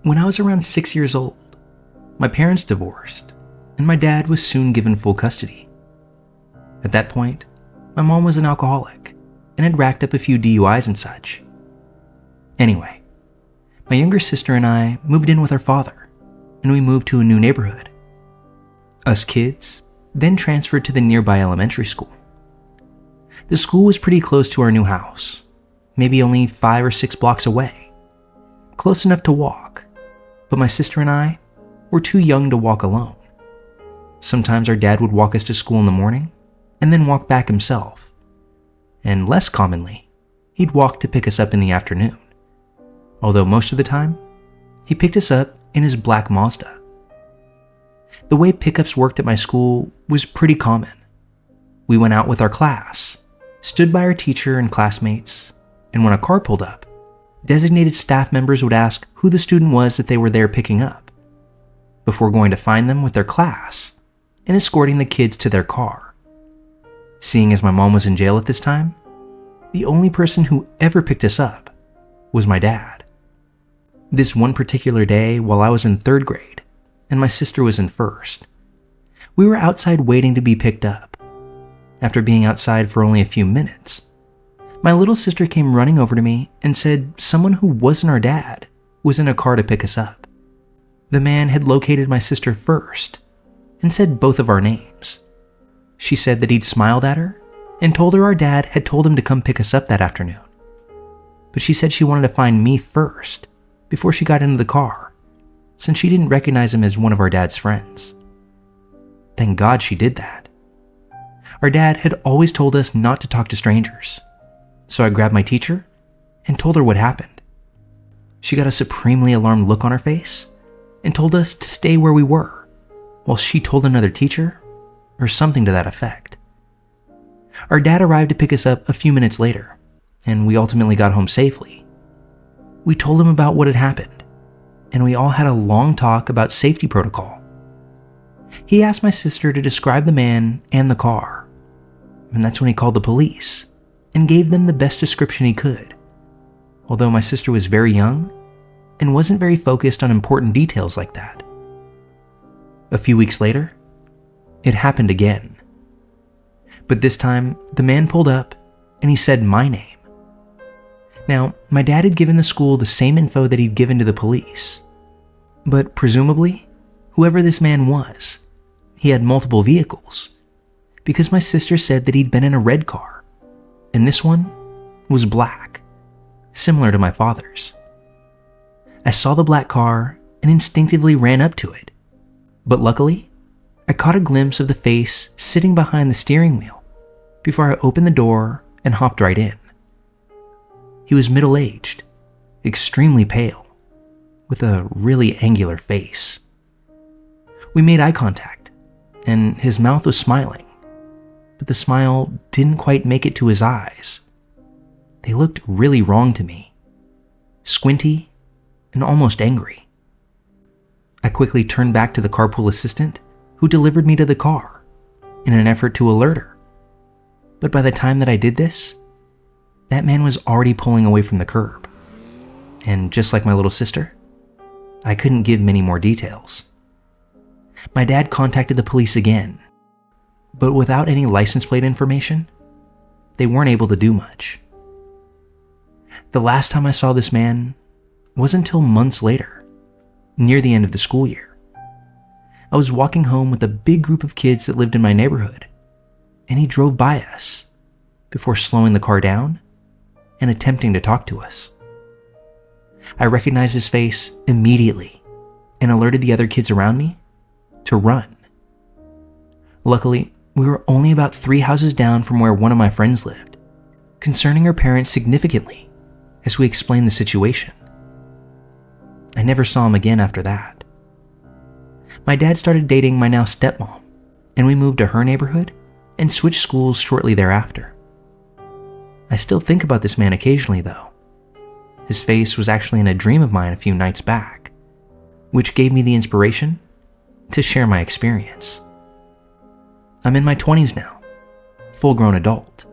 When I was around 6 years old, my parents divorced, and my dad was soon given full custody. At that point, my mom was an alcoholic and had racked up a few DUIs and such. Anyway, my younger sister and I moved in with our father, and we moved to a new neighborhood. Us kids then transferred to the nearby elementary school. The school was pretty close to our new house, maybe only 5 or 6 blocks away. Close enough to walk, but my sister and I were too young to walk alone. Sometimes our dad would walk us to school in the morning and then walk back himself. And less commonly, he'd walk to pick us up in the afternoon. Although most of the time, he picked us up in his black Mazda. The way pickups worked at my school was pretty common. We went out with our class, stood by our teacher and classmates, and when a car pulled up, designated staff members would ask who the student was that they were there picking up, before going to find them with their class and escorting the kids to their car. Seeing as my mom was in jail at this time, the only person who ever picked us up was my dad. This one particular day while I was in 3rd grade and my sister was in 1st, we were outside waiting to be picked up. After being outside for only a few minutes, my little sister came running over to me and said someone who wasn't our dad was in a car to pick us up. The man had located my sister first and said both of our names. She said that he'd smiled at her and told her our dad had told him to come pick us up that afternoon. But she said she wanted to find me first before she got into the car, since she didn't recognize him as one of our dad's friends. Thank God she did that. Our dad had always told us not to talk to strangers, so I grabbed my teacher and told her what happened. She got a supremely alarmed look on her face and told us to stay where we were, while she told another teacher, or something to that effect. Our dad arrived to pick us up a few minutes later, and we ultimately got home safely. We told him about what had happened, and we all had a long talk about safety protocol. He asked my sister to describe the man and the car, and that's when he called the police and gave them the best description he could, although my sister was very young and wasn't very focused on important details like that. A few weeks later, it happened again. But this time, the man pulled up and he said my name. Now, my dad had given the school the same info that he'd given to the police. But presumably, whoever this man was, he had multiple vehicles, because my sister said that he'd been in a red car, and this one was black, similar to my father's. I saw the black car and instinctively ran up to it, but luckily, I caught a glimpse of the face sitting behind the steering wheel before I opened the door and hopped right in. He was middle-aged, extremely pale, with a really angular face. We made eye contact, and his mouth was smiling, but the smile didn't quite make it to his eyes. They looked really wrong to me, squinty and almost angry. I quickly turned back to the carpool assistant who delivered me to the car in an effort to alert her. But by the time that I did this, that man was already pulling away from the curb. And just like my little sister, I couldn't give many more details. My dad contacted the police again, but without any license plate information, they weren't able to do much. The last time I saw this man wasn't until months later, near the end of the school year. I was walking home with a big group of kids that lived in my neighborhood, and he drove by us before slowing the car down and attempting to talk to us. I recognized his face immediately and alerted the other kids around me to run. Luckily, we were only about 3 houses down from where one of my friends lived, concerning her parents significantly as we explained the situation. I never saw him again after that. My dad started dating my now stepmom, and we moved to her neighborhood and switched schools shortly thereafter. I still think about this man occasionally though. His face was actually in a dream of mine a few nights back, which gave me the inspiration to share my experience. I'm in my 20s now, full-grown adult,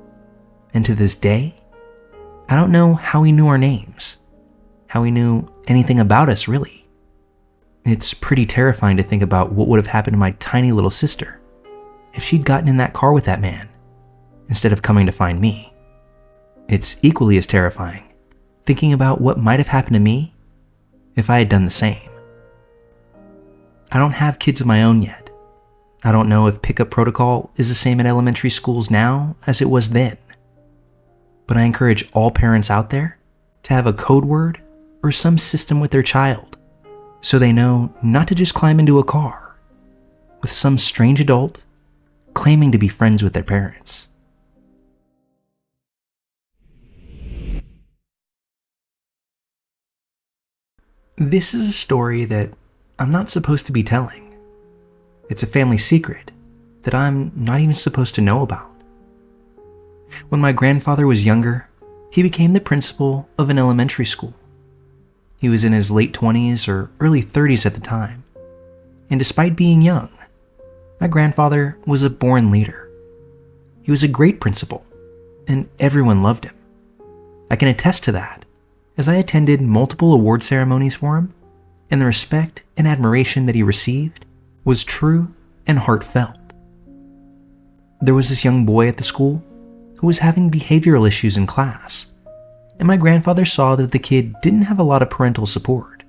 and to this day, I don't know how he knew our names, how he knew anything about us really. It's pretty terrifying to think about what would have happened to my tiny little sister if she'd gotten in that car with that man instead of coming to find me. It's equally as terrifying thinking about what might have happened to me if I had done the same. I don't have kids of my own yet. I don't know if pickup protocol is the same at elementary schools now as it was then. But I encourage all parents out there to have a code word or some system with their child so they know not to just climb into a car with some strange adult claiming to be friends with their parents. This is a story that I'm not supposed to be telling. It's a family secret that I'm not even supposed to know about. When my grandfather was younger, he became the principal of an elementary school. He was in his late 20s or early 30s at the time, and despite being young, my grandfather was a born leader. He was a great principal, and everyone loved him. I can attest to that, as I attended multiple award ceremonies for him, and the respect and admiration that he received was true and heartfelt. There was this young boy at the school who was having behavioral issues in class, and my grandfather saw that the kid didn't have a lot of parental support.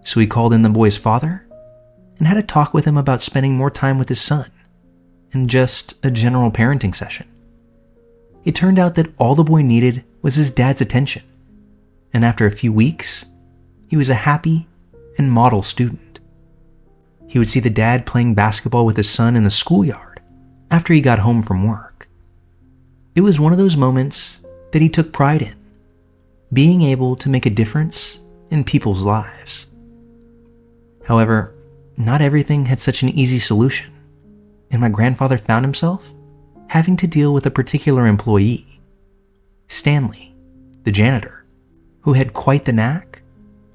So he called in the boy's father and had a talk with him about spending more time with his son and just a general parenting session. It turned out that all the boy needed was his dad's attention, and after a few weeks, he was a happy and model student. He would see the dad playing basketball with his son in the schoolyard after he got home from work. It was one of those moments that he took pride in, being able to make a difference in people's lives. However, not everything had such an easy solution, and my grandfather found himself having to deal with a particular employee, Stanley, the janitor, who had quite the knack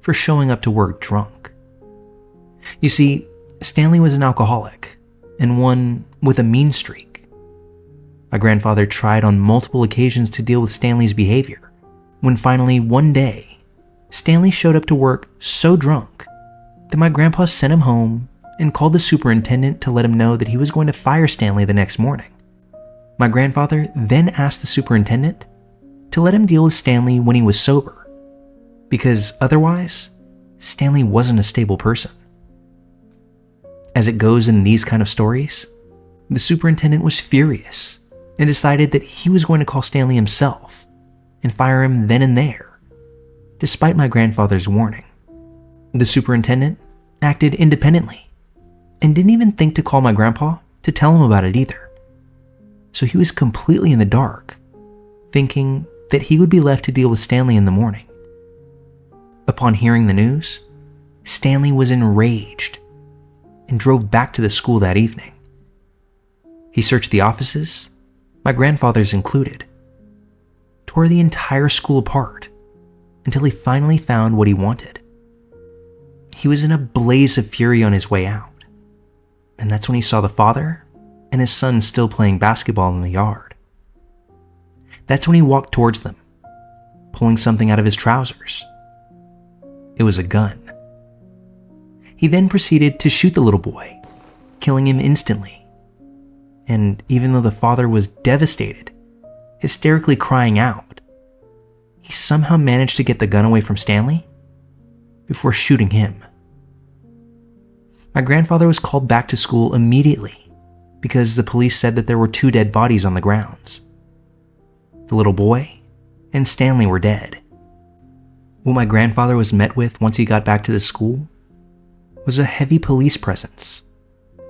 for showing up to work drunk. You see, Stanley was an alcoholic, and one with a mean streak. My grandfather tried on multiple occasions to deal with Stanley's behavior, when finally one day, Stanley showed up to work so drunk that my grandpa sent him home and called the superintendent to let him know that he was going to fire Stanley the next morning. My grandfather then asked the superintendent to let him deal with Stanley when he was sober, because otherwise, Stanley wasn't a stable person. As it goes in these kind of stories, the superintendent was furious and decided that he was going to call Stanley himself and fire him then and there, despite my grandfather's warning. The superintendent acted independently and didn't even think to call my grandpa to tell him about it either. So he was completely in the dark, thinking that he would be left to deal with Stanley in the morning. Upon hearing the news, Stanley was enraged and drove back to the school that evening. He searched the offices, my grandfather's included, tore the entire school apart until he finally found what he wanted. He was in a blaze of fury on his way out, and that's when he saw the father and his son still playing basketball in the yard. That's when he walked towards them, pulling something out of his trousers. It was a gun. He then proceeded to shoot the little boy, killing him instantly. And even though the father was devastated, hysterically crying out, he somehow managed to get the gun away from Stanley before shooting him. My grandfather was called back to school immediately because the police said that there were 2 dead bodies on the grounds. The little boy and Stanley were dead. What my grandfather was met with once he got back to the school was a heavy police presence,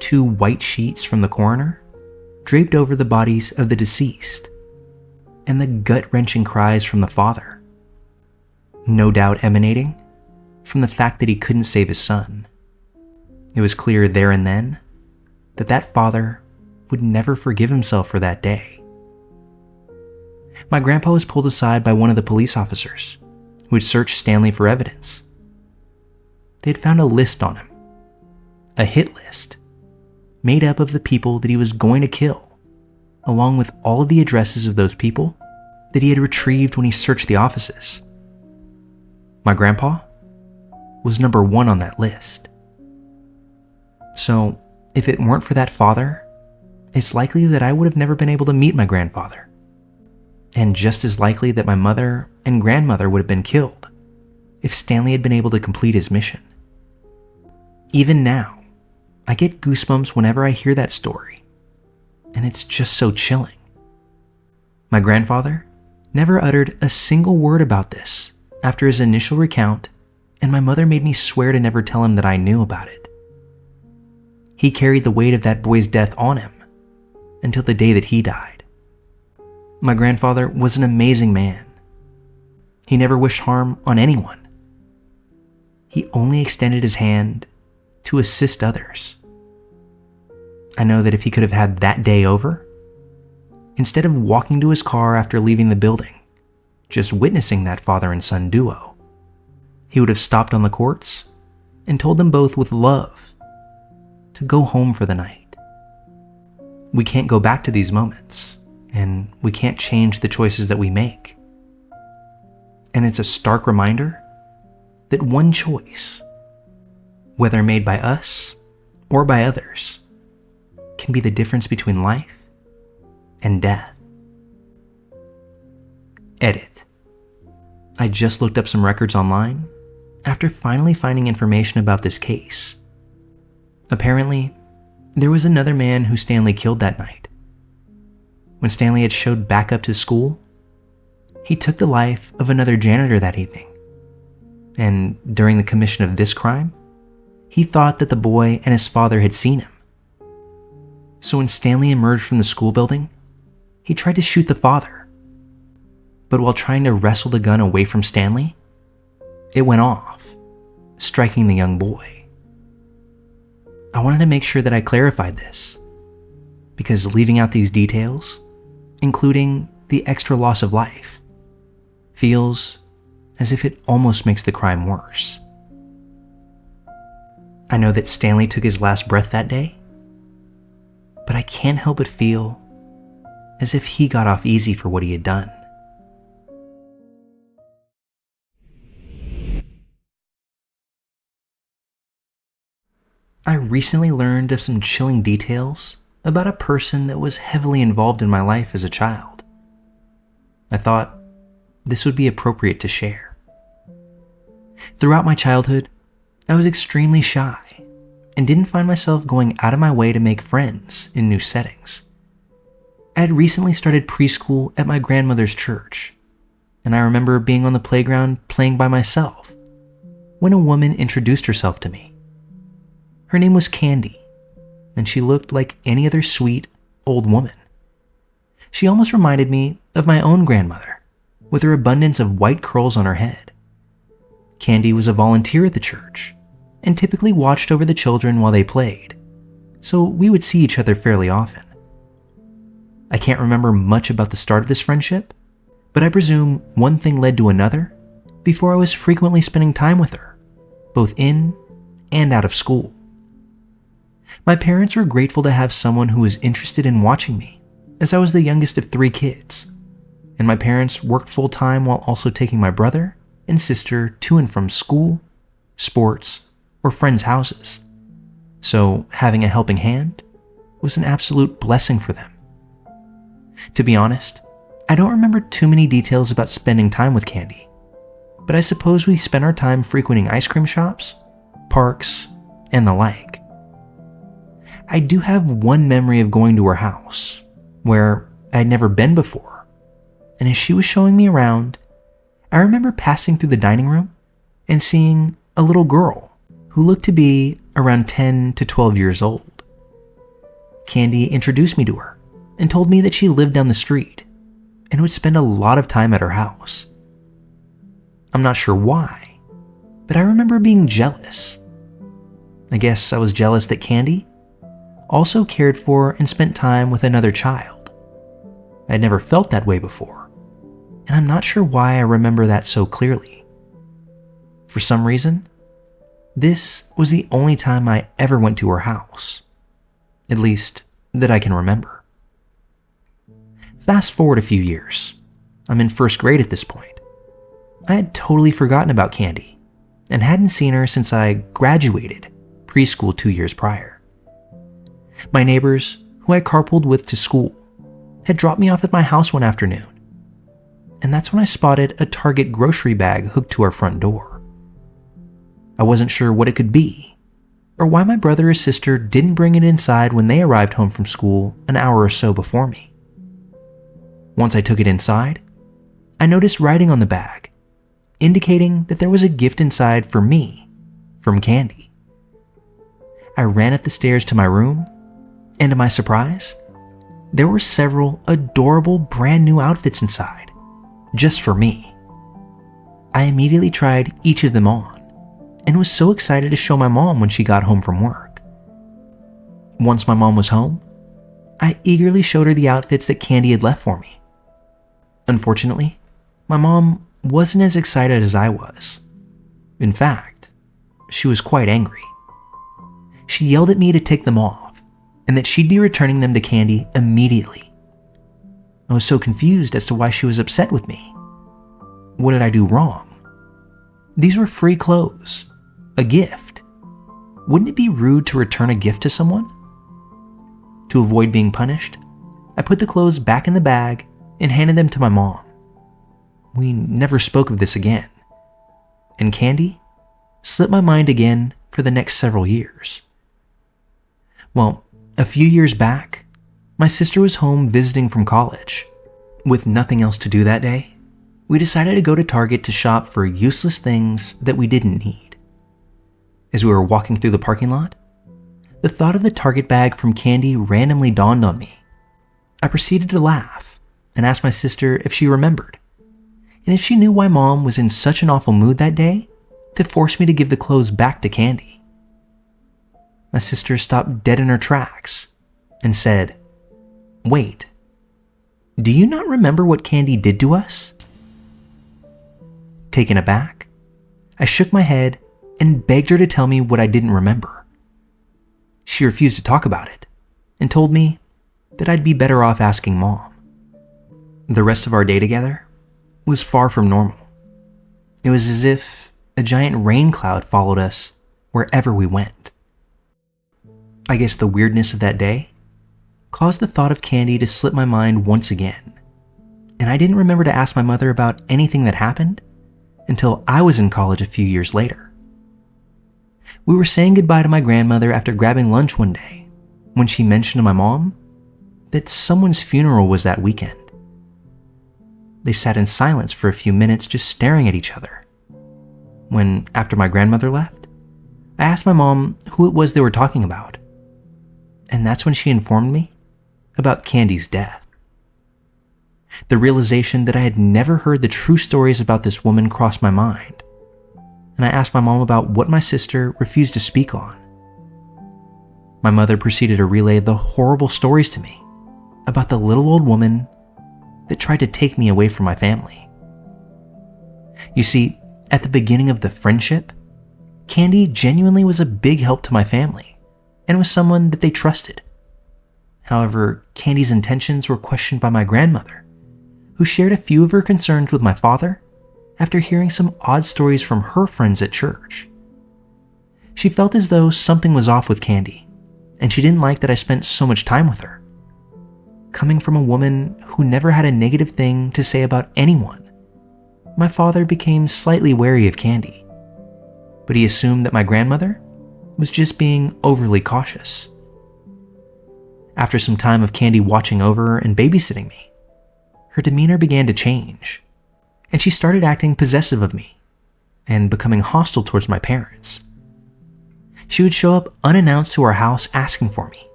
2 white sheets from the coroner draped over the bodies of the deceased, and the gut-wrenching cries from the father, no doubt emanating from the fact that he couldn't save his son. It was clear there and then that that father would never forgive himself for that day. My grandpa was pulled aside by one of the police officers who had searched Stanley for evidence. They had found a list on him, a hit list, made up of the people that he was going to kill, along with all of the addresses of those people that he had retrieved when he searched the offices. My grandpa was number 1 on that list. So, if it weren't for that father, it's likely that I would have never been able to meet my grandfather. And just as likely that my mother and grandmother would have been killed if Stanley had been able to complete his mission. Even now, I get goosebumps whenever I hear that story, and it's just so chilling. My grandfather never uttered a single word about this after his initial recount, and my mother made me swear to never tell him that I knew about it. He carried the weight of that boy's death on him until the day that he died. My grandfather was an amazing man. He never wished harm on anyone. He only extended his hand to assist others. I know that if he could have had that day over, instead of walking to his car after leaving the building, just witnessing that father and son duo, he would have stopped on the courts and told them both with love to go home for the night. We can't go back to these moments, and we can't change the choices that we make. And it's a stark reminder that one choice, whether made by us or by others, can be the difference between life and death. Edit. I just looked up some records online after finally finding information about this case. Apparently, there was another man who Stanley killed that night. When Stanley had showed back up to school, he took the life of another janitor that evening. And during the commission of this crime, he thought that the boy and his father had seen him. So when Stanley emerged from the school building, he tried to shoot the father. But while trying to wrestle the gun away from Stanley, it went off, striking the young boy. I wanted to make sure that I clarified this, because leaving out these details, including the extra loss of life, feels as if it almost makes the crime worse. I know that Stanley took his last breath that day, but I can't help but feel as if he got off easy for what he had done. I recently learned of some chilling details about a person that was heavily involved in my life as a child. I thought this would be appropriate to share. Throughout my childhood, I was extremely shy and didn't find myself going out of my way to make friends in new settings. I had recently started preschool at my grandmother's church, and I remember being on the playground playing by myself when a woman introduced herself to me. Her name was Candy, and she looked like any other sweet, old woman. She almost reminded me of my own grandmother, with her abundance of white curls on her head. Candy was a volunteer at the church, and typically watched over the children while they played, so we would see each other fairly often. I can't remember much about the start of this friendship, but I presume one thing led to another before I was frequently spending time with her, both in and out of school. My parents were grateful to have someone who was interested in watching me, as I was the youngest of 3 kids, and my parents worked full-time while also taking my brother and sister to and from school, sports, or friends' houses. So having a helping hand was an absolute blessing for them. To be honest, I don't remember too many details about spending time with Candy, but I suppose we spent our time frequenting ice cream shops, parks, and the like. I do have one memory of going to her house, where I had never been before, and as she was showing me around, I remember passing through the dining room and seeing a little girl who looked to be around 10 to 12 years old. Candy introduced me to her and told me that she lived down the street and would spend a lot of time at her house. I'm not sure why, but I remember being jealous. I guess I was jealous that Candy also cared for and spent time with another child. I'd never felt that way before, and I'm not sure why I remember that so clearly. For some reason, this was the only time I ever went to her house, at least that I can remember. Fast forward a few years. I'm in 1st grade at this point. I had totally forgotten about Candy, and hadn't seen her since I graduated preschool 2 years prior. My neighbors, who I carpooled with to school, had dropped me off at my house one afternoon, and that's when I spotted a Target grocery bag hooked to our front door. I wasn't sure what it could be, or why my brother or sister didn't bring it inside when they arrived home from school an hour or so before me. Once I took it inside, I noticed writing on the bag, indicating that there was a gift inside for me from Candy. I ran up the stairs to my room, and to my surprise, there were several adorable brand new outfits inside, just for me. I immediately tried each of them on, and was so excited to show my mom when she got home from work. Once my mom was home, I eagerly showed her the outfits that Candy had left for me. Unfortunately, my mom wasn't as excited as I was. In fact, she was quite angry. She yelled at me to take them off, and that she'd be returning them to Candy immediately. I was so confused as to why she was upset with me. What did I do wrong? These were free clothes, a gift. Wouldn't it be rude to return a gift to someone? To avoid being punished, I put the clothes back in the bag and handed them to my mom. We never spoke of this again, and Candy slipped my mind again for the next several years. Well, a few years back, my sister was home visiting from college. With nothing else to do that day, we decided to go to Target to shop for useless things that we didn't need. As we were walking through the parking lot, the thought of the Target bag from Candy randomly dawned on me. I proceeded to laugh and asked my sister if she remembered, and if she knew why Mom was in such an awful mood that day that forced me to give the clothes back to Candy. My sister stopped dead in her tracks and said, "Wait, do you not remember what Candy did to us?" Taken aback, I shook my head and begged her to tell me what I didn't remember. She refused to talk about it and told me that I'd be better off asking Mom. The rest of our day together was far from normal. It was as if a giant rain cloud followed us wherever we went. I guess the weirdness of that day caused the thought of Candy to slip my mind once again, and I didn't remember to ask my mother about anything that happened until I was in college a few years later. We were saying goodbye to my grandmother after grabbing lunch one day when she mentioned to my mom that someone's funeral was that weekend. They sat in silence for a few minutes just staring at each other. When, after my grandmother left, I asked my mom who it was they were talking about, and that's when she informed me about Candy's death. The realization that I had never heard the true stories about this woman crossed my mind, and I asked my mom about what my sister refused to speak on. My mother proceeded to relay the horrible stories to me about the little old woman that tried to take me away from my family. You see, at the beginning of the friendship, Candy genuinely was a big help to my family and was someone that they trusted. However, Candy's intentions were questioned by my grandmother, who shared a few of her concerns with my father after hearing some odd stories from her friends at church. She felt as though something was off with Candy, and she didn't like that I spent so much time with her. Coming from a woman who never had a negative thing to say about anyone, my father became slightly wary of Candy, but he assumed that my grandmother was just being overly cautious. After some time of Candy watching over her and babysitting me, her demeanor began to change, and she started acting possessive of me and becoming hostile towards my parents. She would show up unannounced to our house asking for me,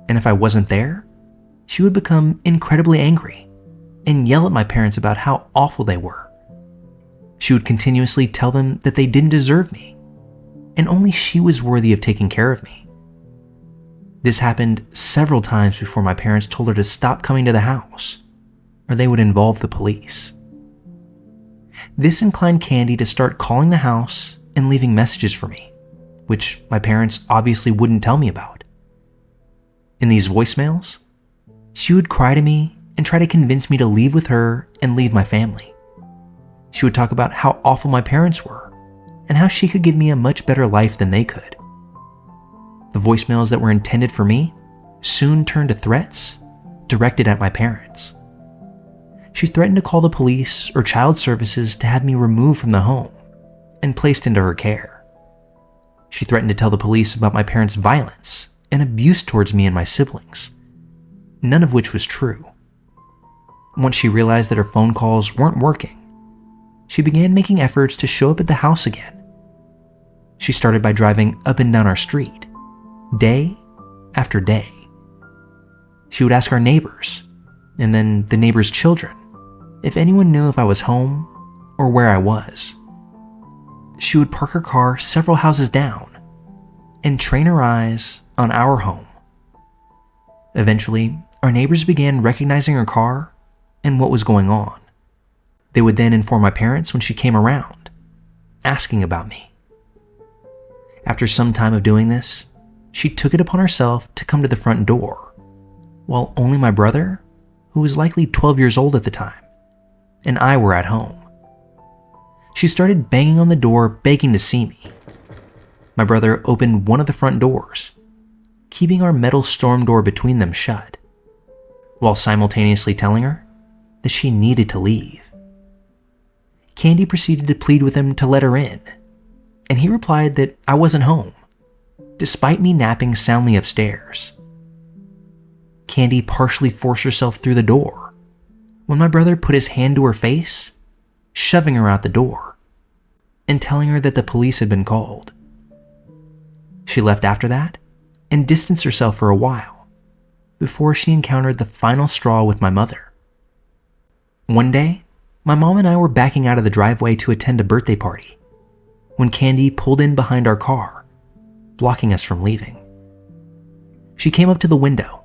and if I wasn't there, she would become incredibly angry and yell at my parents about how awful they were. She would continuously tell them that they didn't deserve me, and only she was worthy of taking care of me. This happened several times before my parents told her to stop coming to the house, or they would involve the police. This inclined Candy to start calling the house and leaving messages for me, which my parents obviously wouldn't tell me about. In these voicemails, she would cry to me and try to convince me to leave with her and leave my family. She would talk about how awful my parents were and how she could give me a much better life than they could. The voicemails that were intended for me soon turned to threats directed at my parents. She threatened to call the police or child services to have me removed from the home and placed into her care. She threatened to tell the police about my parents' violence and abuse towards me and my siblings, none of which was true. Once she realized that her phone calls weren't working, she began making efforts to show up at the house again. She started by driving up and down our street, day after day. She would ask our neighbors, and then the neighbors' children, if anyone knew if I was home or where I was. She would park her car several houses down and train her eyes on our home. Eventually, our neighbors began recognizing her car and what was going on. They would then inform my parents when she came around, asking about me. After some time of doing this, she took it upon herself to come to the front door, while only my brother, who was likely 12 years old at the time, and I were at home. She started banging on the door, begging to see me. My brother opened one of the front doors, keeping our metal storm door between them shut, while simultaneously telling her that she needed to leave. Candy proceeded to plead with him to let her in, and he replied that I wasn't home, despite me napping soundly upstairs. Candy partially forced herself through the door when my brother put his hand to her face, shoving her out the door, and telling her that the police had been called. She left after that and distanced herself for a while before she encountered the final straw with my mother. One day, my mom and I were backing out of the driveway to attend a birthday party when Candy pulled in behind our car, blocking us from leaving. She came up to the window,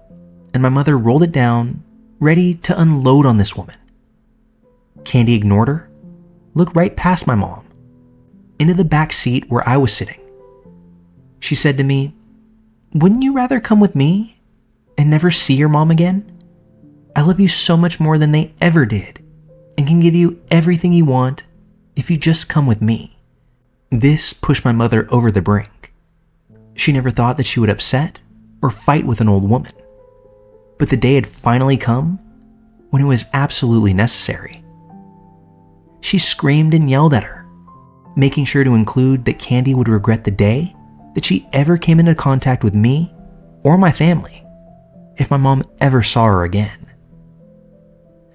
and my mother rolled it down, ready to unload on this woman. Candy ignored her, looked right past my mom, into the back seat where I was sitting. She said to me, "Wouldn't you rather come with me and never see your mom again? I love you so much more than they ever did, and can give you everything you want if you just come with me." This pushed my mother over the brink. She never thought that she would upset or fight with an old woman, but the day had finally come when it was absolutely necessary. She screamed and yelled at her, making sure to include that Candy would regret the day that she ever came into contact with me or my family if my mom ever saw her again.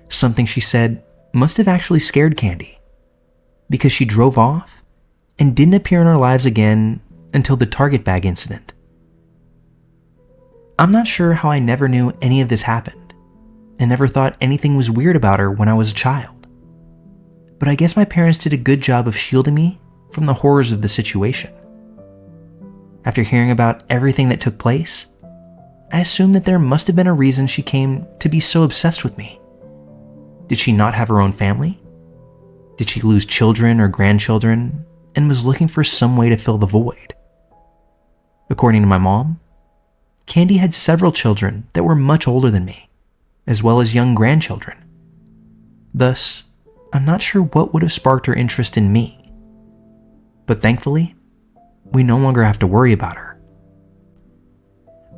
Something she said must have actually scared Candy, because she drove off and didn't appear in our lives again until the Target bag incident. I'm not sure how I never knew any of this happened and never thought anything was weird about her when I was a child. But I guess my parents did a good job of shielding me from the horrors of the situation. After hearing about everything that took place, I assumed that there must have been a reason she came to be so obsessed with me. Did she not have her own family? Did she lose children or grandchildren and was looking for some way to fill the void? According to my mom, Candy had several children that were much older than me, as well as young grandchildren. Thus, I'm not sure what would have sparked her interest in me. But thankfully, we no longer have to worry about her.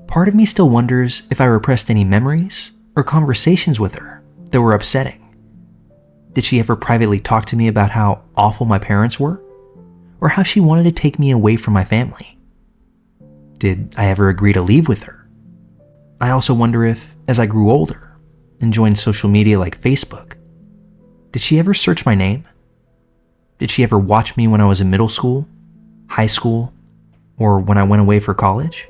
Part of me still wonders if I repressed any memories or conversations with her that were upsetting. Did she ever privately talk to me about how awful my parents were, or how she wanted to take me away from my family? Did I ever agree to leave with her? I also wonder if, as I grew older and joined social media like Facebook, did she ever search my name? Did she ever watch me when I was in middle school, high school, or when I went away for college?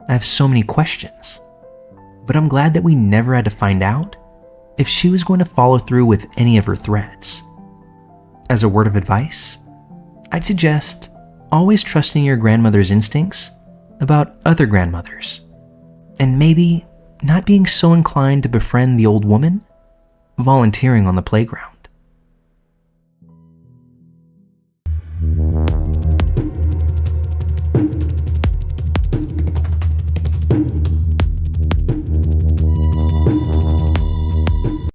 I have so many questions, but I'm glad that we never had to find out if she was going to follow through with any of her threats. As a word of advice, I'd suggest always trusting your grandmother's instincts about other grandmothers, and maybe not being so inclined to befriend the old woman volunteering on the playground.